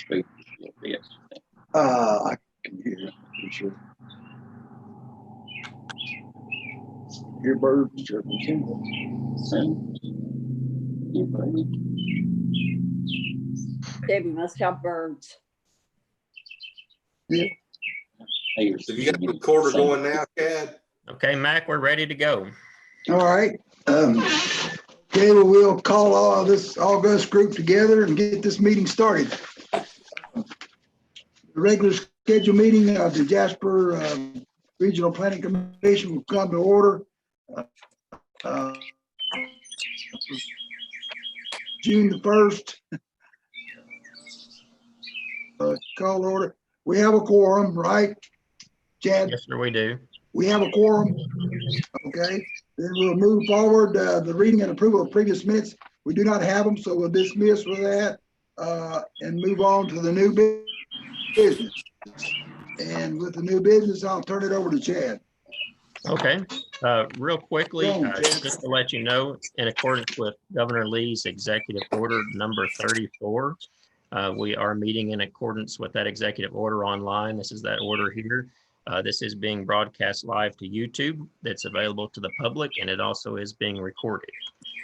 speak. Yes. I can hear you for sure. Hear birds chirping too. Debbie must have birds. Yeah. So you got the recorder going now, Chad? Okay, Mac, we're ready to go. All right. Okay, well, we'll call all this August group together and get this meeting started. The regular scheduled meeting of the Jasper Regional Planning Commission will come to order. June the 1st. Call order. We have a quorum, right, Chad? Yes, sir, we do. We have a quorum. Okay, then we'll move forward. The reading and approval of previous minutes. We do not have them, so we'll dismiss with that and move on to the new business. And with the new business, I'll turn it over to Chad. Okay, real quickly, just to let you know, in accordance with Governor Lee's executive order number 34, we are meeting in accordance with that executive order online. This is that order here. This is being broadcast live to YouTube. That's available to the public, and it also is being recorded.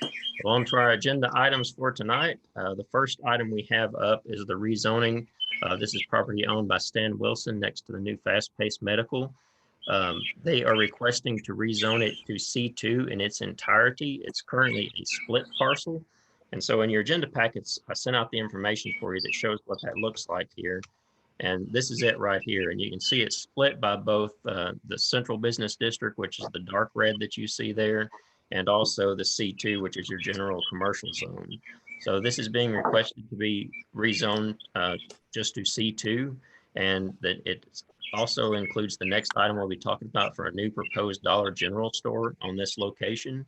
So on to our agenda items for tonight. The first item we have up is the rezoning. This is property owned by Stan Wilson next to the new fast-paced medical. They are requesting to rezone it to C2 in its entirety. It's currently a split parcel. And so in your agenda packets, I sent out the information for you that shows what that looks like here. And this is it right here. And you can see it's split by both the central business district, which is the dark red that you see there, and also the C2, which is your general commercial zone. So this is being requested to be rezoned just to C2, and that it also includes the next item we'll be talking about for a new proposed Dollar General store on this location.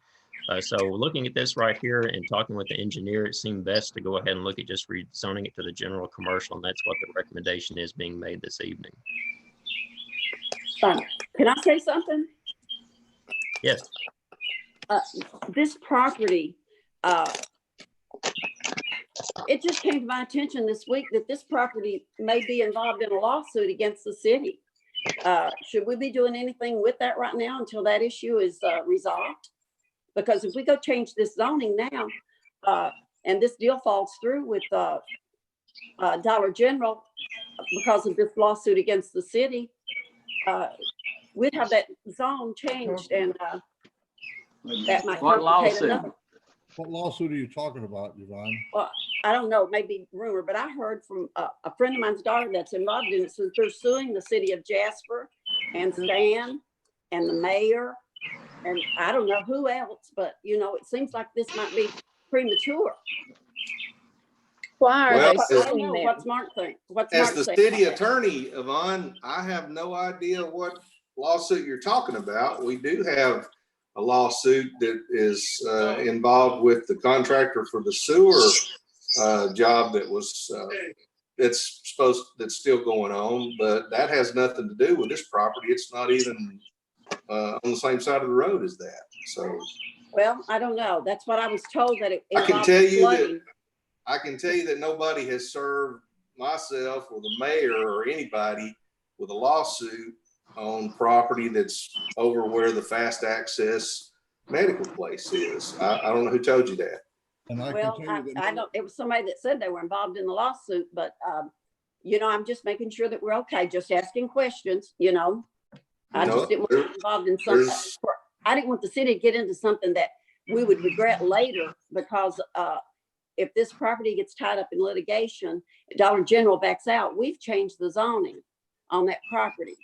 So looking at this right here and talking with the engineer, it seemed best to go ahead and look at just rezoning it to the general commercial, and that's what the recommendation is being made this evening. Can I say something? Yes. This property, it just came to my attention this week that this property may be involved in a lawsuit against the city. Should we be doing anything with that right now until that issue is resolved? Because if we go change this zoning now, and this deal falls through with Dollar General because of this lawsuit against the city, we'd have that zone changed, and that might complicate another. What lawsuit are you talking about, Yvonne? Well, I don't know, maybe rumor, but I heard from a friend of mine's daughter that's involved in it. So they're suing the city of Jasper and Stan and the mayor. And I don't know who else, but you know, it seems like this might be premature. Why are Well, they I don't know. suing them? What's Mark think? What's As Mark the say city about that? attorney, Yvonne, I have no idea what lawsuit you're talking about. We do have a lawsuit that is involved with the contractor for the sewer job that was that's still going on, but that has nothing to do with this property. It's not even on the same side of the road as that. So, Well, I don't know. That's what I was told, that it I can involved tell you flooding. I can tell you that nobody has served myself or the mayor or anybody with a lawsuit on property that's over where the fast access medical place is. I don't know who told you that. And I Well, can tell you that I don't, it was somebody that said they were involved in the lawsuit, but you know, I'm just making sure that we're okay, just asking questions, you know. I just didn't want to get involved in something. I didn't want the city to get into something that we would regret later, because if this property gets tied up in litigation, Dollar General backs out, we've changed the zoning on that property,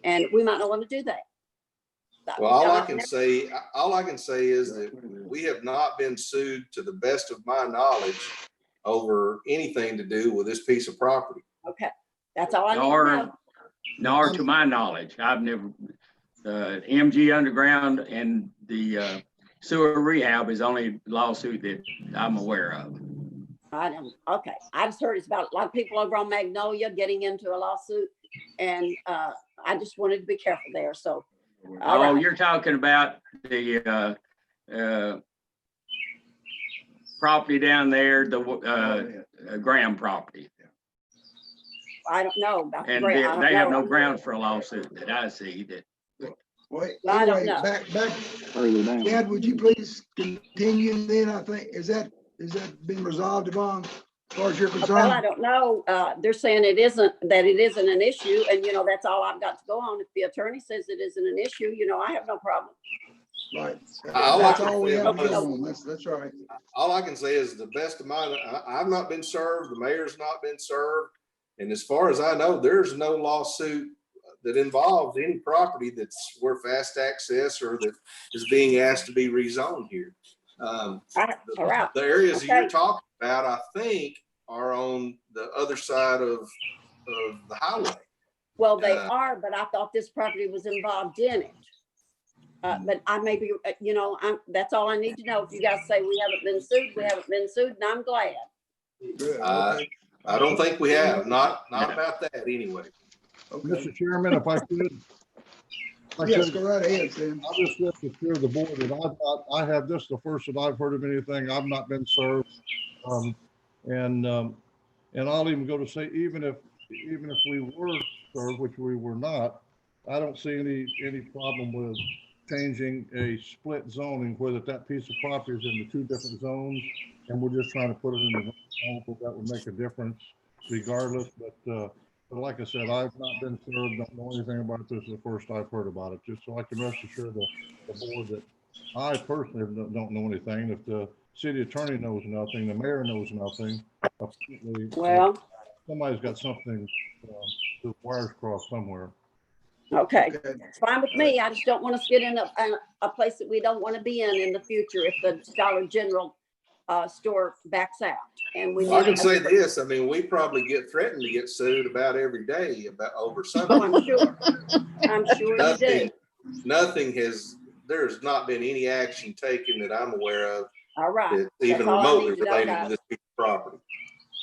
and we might not want to do that. Well, all I can say is that we have not been sued, to the best of my knowledge, over anything to do with this piece of property. Okay, that's all I need to know. Nor to my knowledge, I've never, MG Underground and the sewer rehab is the only lawsuit that I'm aware of. I don't, okay, I just heard it's about a lot of people over on Magnolia getting into a lawsuit, and I just wanted to be careful there, so. Oh, you're talking about the property down there, the Graham property. I don't know about the And grant. I don't they have know. no grounds for a lawsuit that I see that. Wait, I don't anyway, know. back, Further down. Chad, would you please continue then, I think, is that been resolved, Yvonne, as far as you're Well, I concerned? don't know. They're saying it isn't an issue. And, that's all I've got to go on. If the attorney says it isn't an issue, I have no problem. Right. All I That's can all we say have to is- go on. That's right. All I can say is the best of mine, I've not been served, the mayor's not been served. And as far as I know, there's no lawsuit that involves any property that's where fast access or that is being asked to be rezoned here. All right. The areas that Okay. you're talking about, I think, are on the other side of the highway. Well, they are, but I thought this property was involved in it. But I may be, that's all I need to know. If you guys say we haven't been sued, and I'm glad. Good, Uh, okay. I don't think we have, not about that anyway. Okay. Mr. Chairman, if I could. Yes, go right ahead, Sam. I'll just let the chair of the board that I have this the first that I've heard of anything. I've not been served. And I'll even go to say, even if we were served, which we were not, I don't see any problem with changing a split zoning where that piece of property is into two different zones. And we're just trying to put it in the one zone, so that would make a difference regardless. But like I said, I've not been served, don't know anything about it. This is the first I've heard about it, just so I can rest assured the board that I personally don't know anything. If the city attorney knows nothing, the mayor knows nothing, apparently, Well, somebody's got something, the wires crossed somewhere. okay. Okay. It's fine with me. I just don't want us to get in a place that we don't want to be in the future if the Dollar General store backs out. And we I can need- say this, I mean, we probably get threatened to get sued about every day about over Oh, something. I'm sure. I'm sure you do. There's not been any action taken that I'm aware of All right. that's even That's all I remotely need to know, related to guys. this piece of property.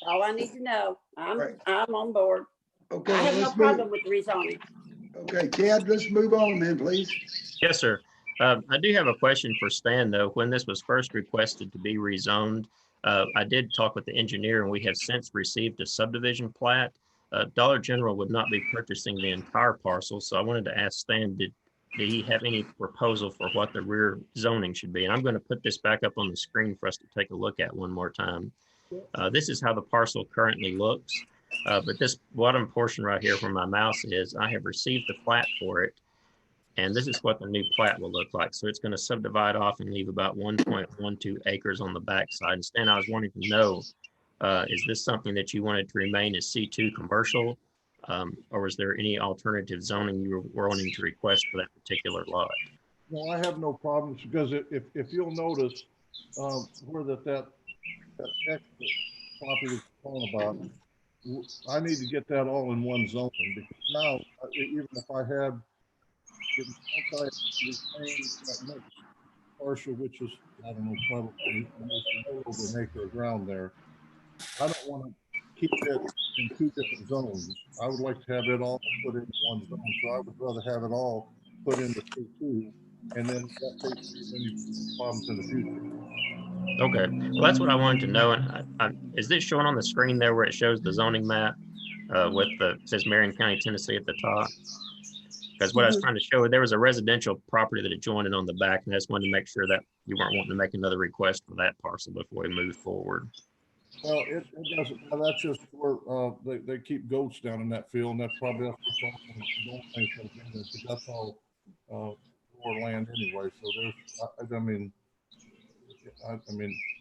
All I need to know. Right. I'm on board. Okay, I have no let's problem move. with rezoning. Okay, Chad, let's move on then, please. Yes, sir. I do have a question for Stan, though. When this was first requested to be rezoned, I did talk with the engineer, and we have since received a subdivision plat. Dollar General would not be purchasing the entire parcel, so I wanted to ask Stan, did he have any proposal for what the rear zoning should be? And I'm going to put this back up on the screen for us to take a look at one more time. This is how the parcel currently looks, but this bottom portion right here where my mouse is, I have received the plat for it. And this is what the new plat will look like. So it's going to subdivide off and leave about 1.12 acres on the backside. And Stan, I was wanting to know, is this something that you wanted to remain as C2 commercial? Or is there any alternative zoning you were wanting to request for that particular lot? No, I have no problems because if you'll notice, where that extra property is talking about, I need to get that all in one zone because now, even if I had partial, which is, I don't know, probably over an acre of ground there. I don't want to keep it in two different zones. I would like to have it all put into one zone. So I would rather have it all put into C2, and then that takes any problems in the future. Okay, well, that's what I wanted to know. And is this showing on the screen there where it shows the zoning map with it says Marion County, Tennessee at the top? Because what I was trying to show, there was a residential property that adjoined it on the back, and I just wanted to make sure that you weren't wanting to make another request for that parcel before we move forward. Well, it doesn't. Well, that's just where they keep goats down in that field, and that's probably that's all lower land anyway. So there's, I mean,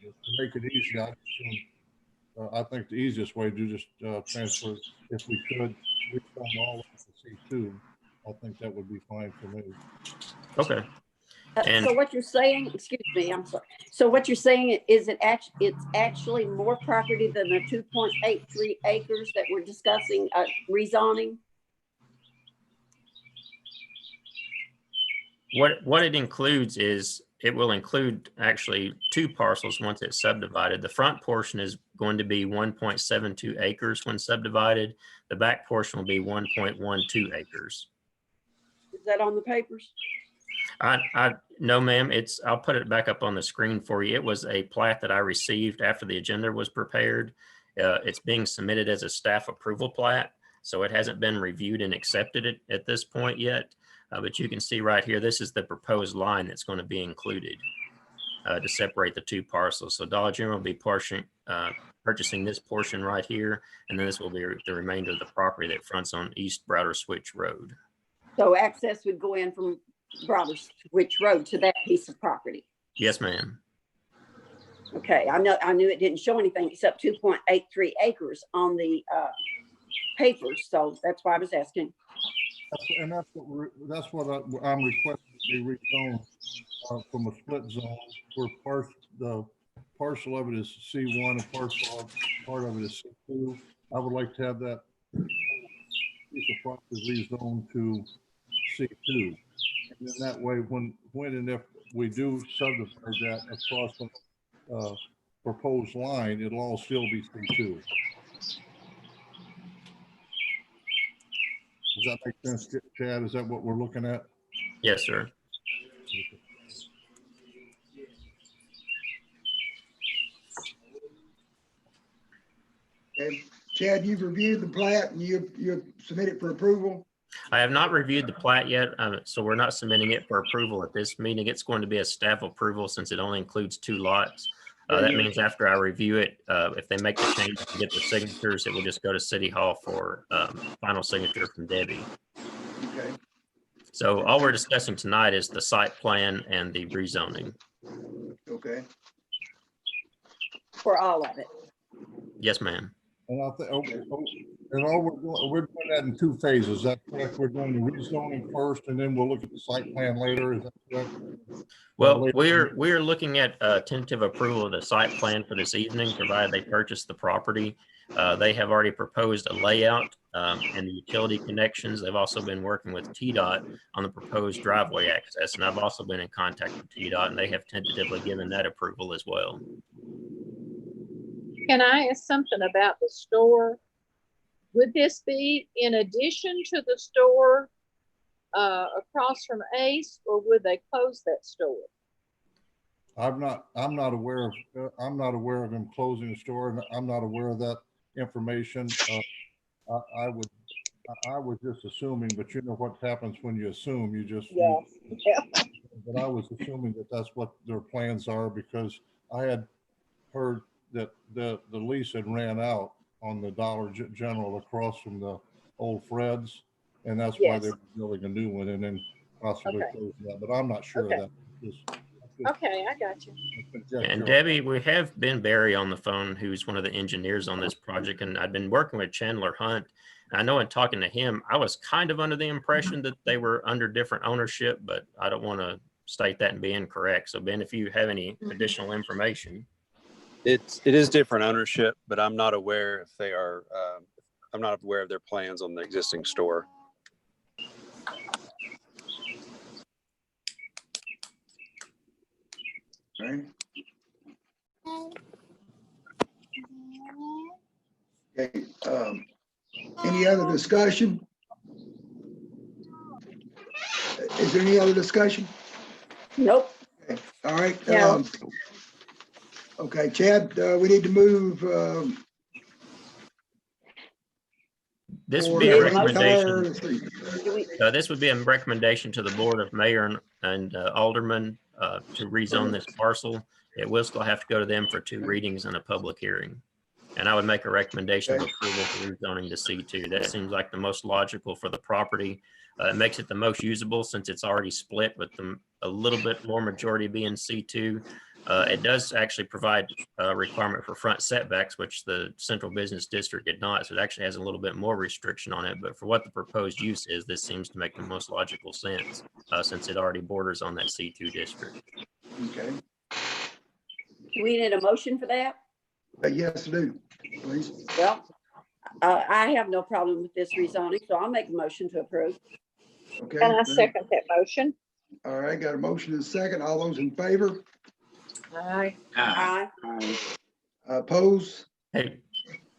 to make it easy, I think the easiest way to just transfer, if we could, refund all of the C2. I think that would be fine for me. Okay. And So what you're saying, excuse me, I'm sorry. So what you're saying is it's actually more property than the 2.83 acres that we're discussing rezoning? what it includes is it will include actually two parcels once it's subdivided. The front portion is going to be 1.72 acres when subdivided. The back portion will be 1.12 acres. Is that on the papers? No, ma'am. I'll put it back up on the screen for you. It was a plat that I received after the agenda was prepared. It's being submitted as a staff approval plat. So it hasn't been reviewed and accepted at this point yet. But you can see right here, this is the proposed line that's going to be included to separate the two parcels. So Dollar General will be purchasing this portion right here, and then this will be the remainder of the property that fronts on East Browder Switch Road. So access would go in from Browder Switch Road to that piece of property. Yes, ma'am. Okay, I knew it didn't show anything except 2.83 acres on the papers, so that's why I was asking. And that's what I'm requesting to be rezoned from a split zone where the parcel of it is C1 and part of it is C2. I would like to have that piece of property rezoned to C2. And then that way, when and if we do subdivide that across the proposed line, it'll all still be C2. Does that make sense, Chad? Is that what we're looking at? Yes, sir. Okay. Chad, you've reviewed the plat and you've submitted for approval. I have not reviewed the plat yet, so we're not submitting it for approval at this meeting. It's going to be a staff approval since it only includes 2 lots. That means after I review it, if they make the change to get the signatures, it will just go to City Hall for final signature from Debbie. Okay. So all we're discussing tonight is the site plan and the rezoning. Okay. For all of it. Yes, ma'am. And I think, and all we're doing that in 2 phases. Is that correct? We're doing the rezoning first, and then we'll look at the site plan later. Is that correct? Well, we're looking at tentative approval of the site plan for this evening, provided they purchase the property. They have already proposed a layout and the utility connections. They've also been working with TDOT on the proposed driveway access, and I've also been in contact with TDOT, and they have tentatively given that approval as well. Can I ask something about the store? Would this be in addition to the store across from Ace, or would they close that store? I'm not aware of them closing the store, and I'm not aware of that information. I was just assuming, but you know what happens when you assume, but I was assuming that that's what their plans are, because I had heard that the lease had ran out on the Dollar General across from the old Fred's, and that's why they're building a new one and then possibly closing that. But I'm not sure of that. Okay, I got you. And Debbie, we have Ben Berry on the phone, who's one of the engineers on this project, and I've been working with Chandler Hunt. I know in talking to him, I was kind of under the impression that they were under different ownership, but I don't want to state that and be incorrect. So Ben, if you have any additional information. It is different ownership, but I'm not aware if they are, I'm not aware of their plans on the existing store. Right. Okay. Any other discussion? Is there any other discussion? Nope. Okay. All right. Yeah. Okay, Chad, we need to move. This would be a recommendation. This would be a recommendation to the Board of Mayor and Alderman to rezone this parcel. It will still have to go to them for 2 readings and a public hearing. And I would make a recommendation of approval for rezoning to C2. That seems like the most logical for the property. It makes it the most usable since it's already split with a little bit more majority being C2. It does actually provide a requirement for front setbacks, which the central business district did not. So it actually has a little bit more restriction on it. But for what the proposed use is, this seems to make the most logical sense since it already borders on that C2 district. Okay. Do we need a motion for that? Yes, I do, please. Well, I have no problem with this rezoning, so I'll make a motion to approve. Okay. And I second that motion. All right, got a motion and a second. All those in favor? Aye. Aye. Oppose? Hey,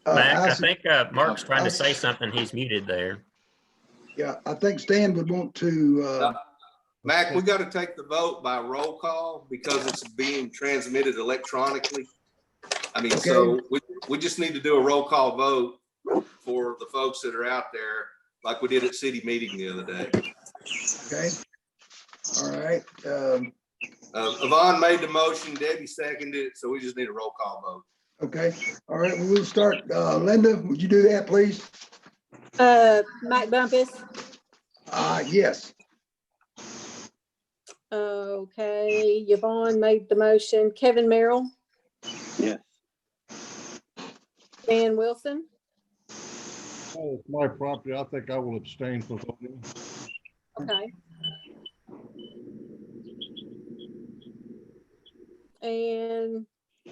Mac, I think Mark's trying to say something. He's muted there. Yeah, I think Stan would want to. Mac, we got to take the vote by roll call because it's being transmitted electronically. I mean, Okay. so we just need to do a roll call vote for the folks that are out there, like we did at city meeting the other day. Okay. All right. Yvonne made the motion, Debbie seconded it, so we just need a roll call vote. Okay. All right. We'll start. Linda, would you do that, please? Mike Bumpus. Yes. Okay, Yvonne made the motion. Kevin Merrill, Yes. Dan Wilson, Oh, it's my property. I think I will abstain from voting. okay. And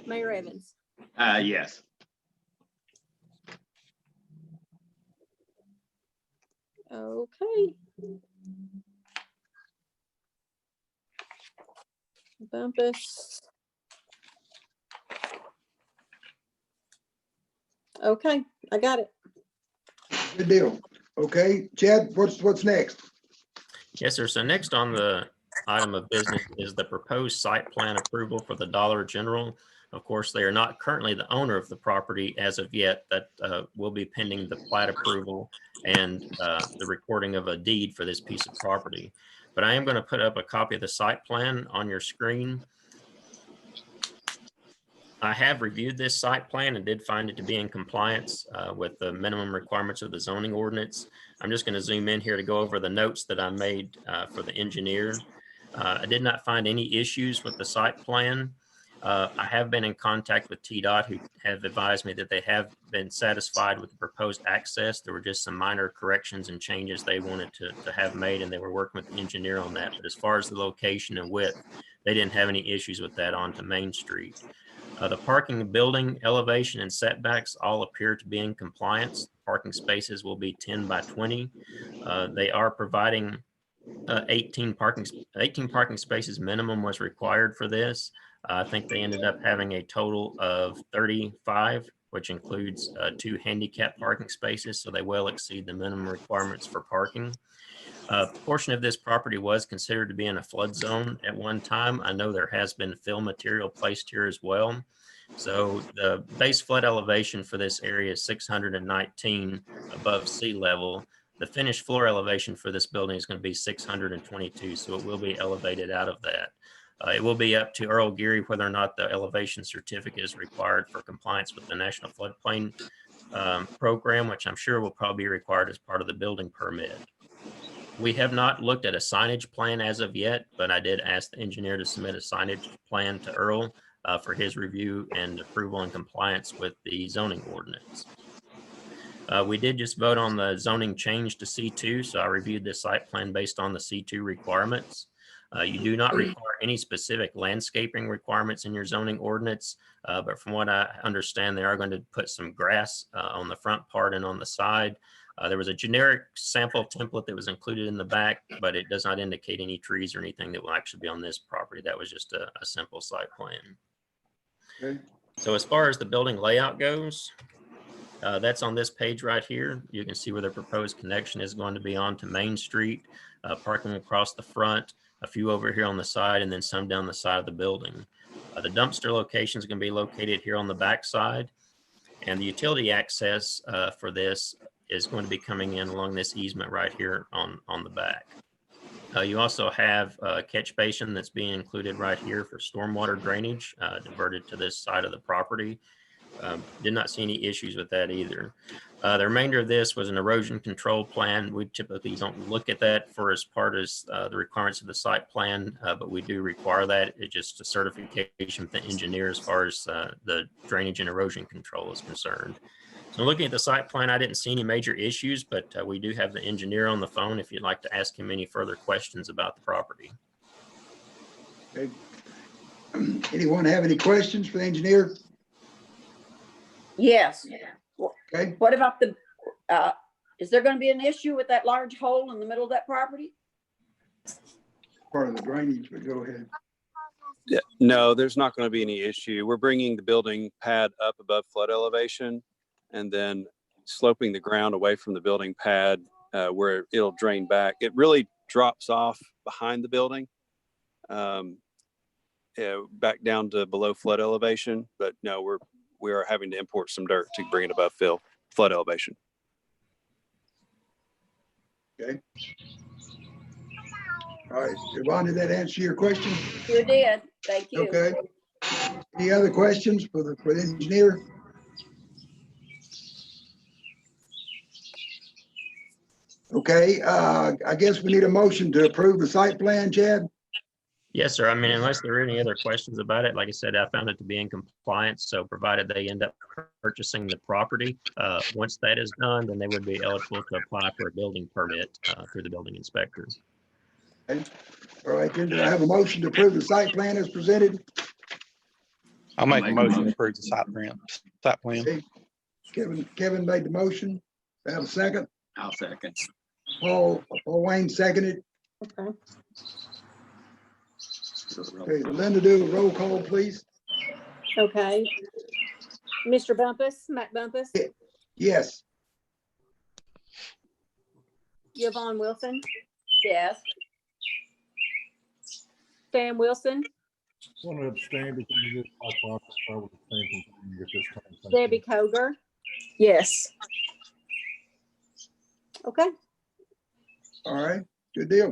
Mayor Evans. Yes. Okay. Bumpus. Okay, I got it. Good deal. Okay, Chad, what's next? Yes, sir. So next on the item of business is the proposed site plan approval for the Dollar General. Of course, they are not currently the owner of the property as of yet. That will be pending the plat approval and the recording of a deed for this piece of property. But I am going to put up a copy of the site plan on your screen. I have reviewed this site plan and did find it to be in compliance with the minimum requirements of the zoning ordinance. I'm just going to zoom in here to go over the notes that I made for the engineer. I did not find any issues with the site plan. I have been in contact with TDOT, who have advised me that they have been satisfied with the proposed access. There were just some minor corrections and changes they wanted to have made, and they were working with the engineer on that. But as far as the location and width, they didn't have any issues with that onto Main Street. The parking, building, elevation, and setbacks all appear to be in compliance. Parking spaces will be 10 by 20. They are providing 18 parking spaces minimum was required for this. I think they ended up having a total of 35, which includes 2 handicap parking spaces, so they well exceed the minimum requirements for parking. A portion of this property was considered to be in a flood zone at one time. I know there has been fill material placed here as well. So the base flood elevation for this area is 619 above sea level. The finished floor elevation for this building is going to be 622, so it will be elevated out of that. It will be up to Earl Geary whether or not the elevation certificate is required for compliance with the National Floodplain program, which I'm sure will probably be required as part of the building permit. We have not looked at a signage plan as of yet, but I did ask the engineer to submit a signage plan to Earl for his review and approval and compliance with the zoning ordinance. We did just vote on the zoning change to C2, so I reviewed the site plan based on the C2 requirements. You do not require any specific landscaping requirements in your zoning ordinance, but from what I understand, they are going to put some grass on the front part and on the side. There was a generic sample template that was included in the back, but it does not indicate any trees or anything that will actually be on this property. That was just a simple site plan. Okay. So as far as the building layout goes, that's on this page right here. You can see where the proposed connection is going to be onto Main Street, parking across the front, a few over here on the side, and then some down the side of the building. The dumpster location is going to be located here on the back side, and the utility access for this is going to be coming in along this easement right here on the back. You also have a catch basin that's being included right here for stormwater drainage diverted to this side of the property. Did not see any issues with that either. The remainder of this was an erosion control plan. We typically don't look at that for as part as the requirements of the site plan, but we do require that. It's just a certification with the engineer as far as the drainage and erosion control is concerned. So looking at the site plan, I didn't see any major issues, but we do have the engineer on the phone if you'd like to ask him any further questions about the property. Okay. Anyone have any questions for the engineer? Yes. Okay. What about the, is there going to be an issue with that large hole in the middle of that property? Part of the drainage, but go ahead. Yeah, no, there's not going to be any issue. We're bringing the building pad up above flood elevation and then sloping the ground away from the building pad where it'll drain back. It really drops off behind the building, back down to below flood elevation. But no, we are having to import some dirt to bring it above flood elevation. Okay. All right, Yvonne, did that answer your question? Sure did. Thank you. Okay. Any other questions for the engineer? Okay, I guess we need a motion to approve the site plan, Chad? Yes, sir. I mean, unless there are any other questions about it, like I said, I found it to be in compliance. So provided they end up purchasing the property, once that is done, then they would be eligible to apply for a building permit through the building inspector. Okay. All right, then do I have a motion to approve the site plan as presented? I'll make a motion to approve the site plan. Okay. Kevin made the motion. Do I have a second? I'll second. Paul Wayne seconded. Okay. Okay, Linda, do a roll call, please. Okay. Mr. Bumpus, Matt Bumpus, Yes. Yvonne Wilson, Yes. Stan Wilson, Want to abstain because it is my process. I would abstain from at this time. Thank Debbie you. Koger. Yes. Okay. All right, good deal.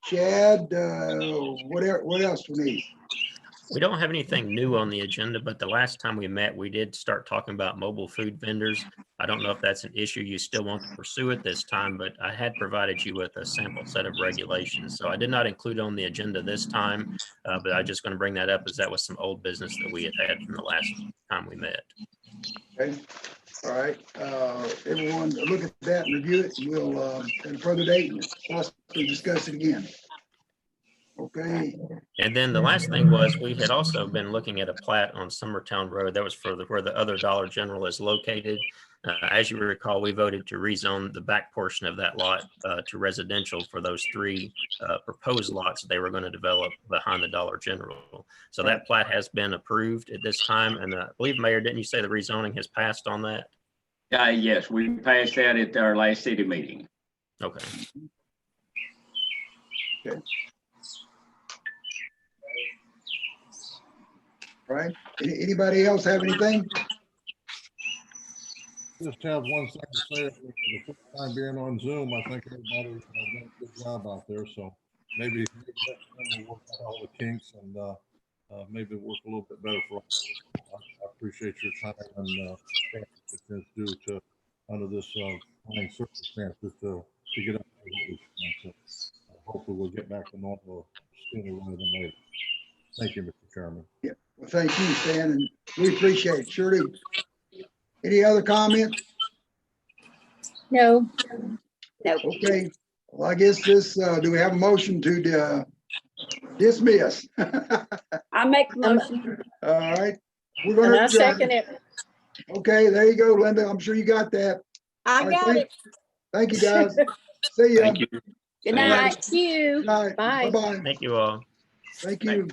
Chad, what else we need? We don't have anything new on the agenda, but the last time we met, we did start talking about mobile food vendors. I don't know if that's an issue you still want to pursue at this time, but I had provided you with a sample set of regulations. So I did not include on the agenda this time, but I'm just going to bring that up as that was some old business that we had from the last time we met. Okay, all right, everyone look at that and review it. We'll, at a further date, possibly discuss it again. Okay, And then the last thing was we had also been looking at a plat on Summertown Road. That was for where the other Dollar General is located. As you recall, we voted to rezone the back portion of that lot to residential for those three proposed lots they were going to develop behind the Dollar General. So that plat has been approved at this time. And I believe, Mayor, didn't you say the rezoning has passed on that? Yes, we passed that at our last city meeting. Okay. okay. All right, anybody else have anything? Just have one thing to say. For the first time being on Zoom, I think everybody's done a good job out there. So maybe next time we'll work out all the kinks and maybe work a little bit better for us. I appreciate your time and it's due to under this trying circumstances to get up there. So hopefully we'll get back to normal sooner rather than later. Thank you, Mr. Chairman. Yeah, well, thank you, Stan, and we appreciate it. Shirley, any other comments? No. No. Okay, well, I guess this, do we have a motion to dismiss? I make the motion. All right, we're And gonna I adjourn. second it. Okay, there you go, Linda. I'm sure you got that. I All right, got it. Thank you, guys. See ya. Thank you. Good All right. night. Thank you. Good night. Bye. Bye-bye. Thank you all. Thank you.